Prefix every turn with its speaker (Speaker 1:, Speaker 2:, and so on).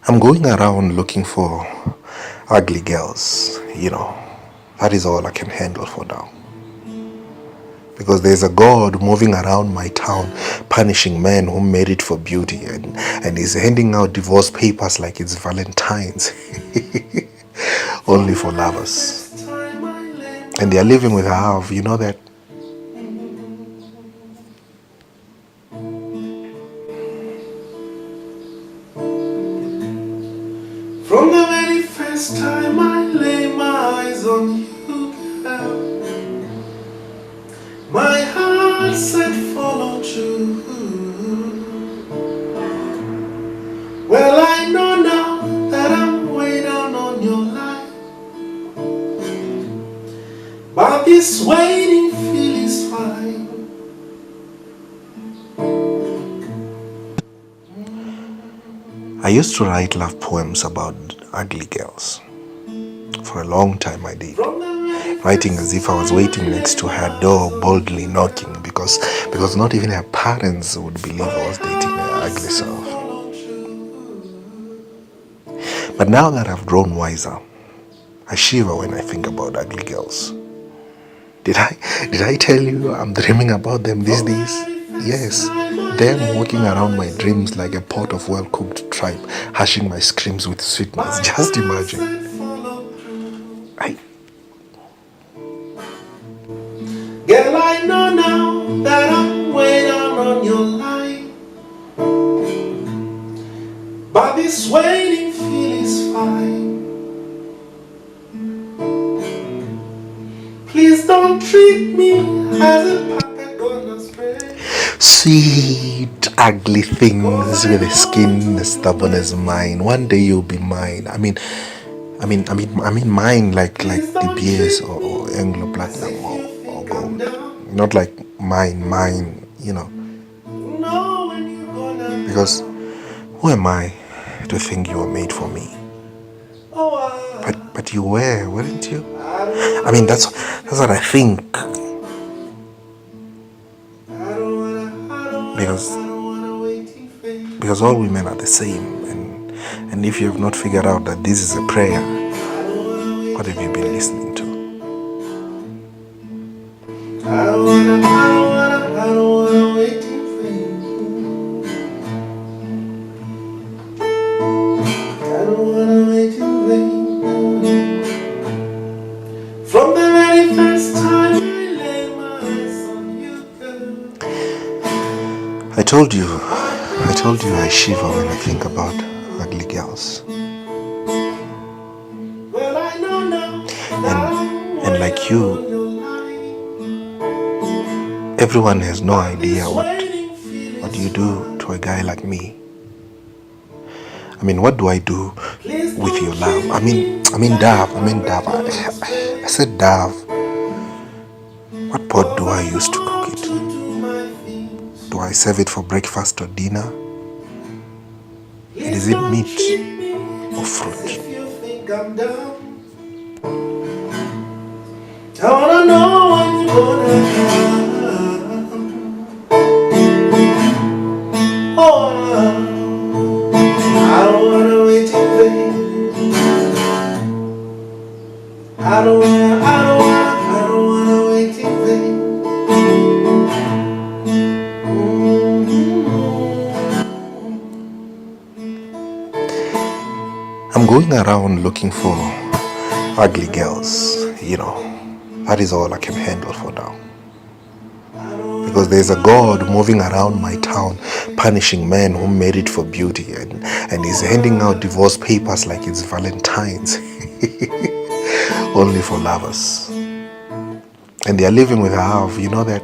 Speaker 1: I'm going around looking for ugly girls, That is all I can handle for now. Because there's a God moving around my town, punishing men who made it for beauty, and he's handing out divorce papers like it's Valentine's. Only for lovers. And they're living with half, you know that?
Speaker 2: From the very first time I lay my eyes on you, girl, my heart said follow true. Well, I know now that I'm way down on your line, but this waiting feel is fine.
Speaker 1: I used to write love poems about ugly girls. For a long time I did. Writing as if I was waiting next to her door, boldly knocking, because not even her parents would believe I was dating her ugly self. But now that I've grown wiser, I shiver when I think about ugly girls. Did I tell you I'm dreaming about them these days? Yes, them walking around my dreams like a pot of well-cooked tripe, hushing my screams with sweetness. Just imagine.
Speaker 2: Girl, I know now that I'm way down on your line, but this waiting feel is fine. Please don't treat me as a packet gonna spray.
Speaker 1: Sweet, ugly things with a skin as stubborn as mine. One day you'll be mine. I mean mine like DBS or Anglo Platinum or Gold. Not like mine, Because who am I to think you were made for me? But you were, weren't you? That's what I think. Because all women are the same, and if you have not figured out that this is a prayer, what have you been listening to?
Speaker 2: I don't wanna wait for you. I don't wanna wait in vain. From the very first time I lay my eyes on you, girl.
Speaker 1: I told you I shiver when I think about ugly girls.
Speaker 2: Well, I know now.
Speaker 1: And like you, everyone has no idea what you do to a guy like me. What do I do with your love? Dove. I said Dove. What pot do I use to cook it? Do I serve it for breakfast or dinner? And is it meat or fruit?
Speaker 2: I wanna know when you're gonna come. Oh, I don't wanna wait in vain. I don't wanna wait in vain.
Speaker 1: I'm going around looking for ugly girls, That is all I can handle for now. Because there's a God moving around my town, punishing men who made it for beauty, and he's handing out divorce papers like it's Valentine's. Only for lovers. And they're living with half, you know that?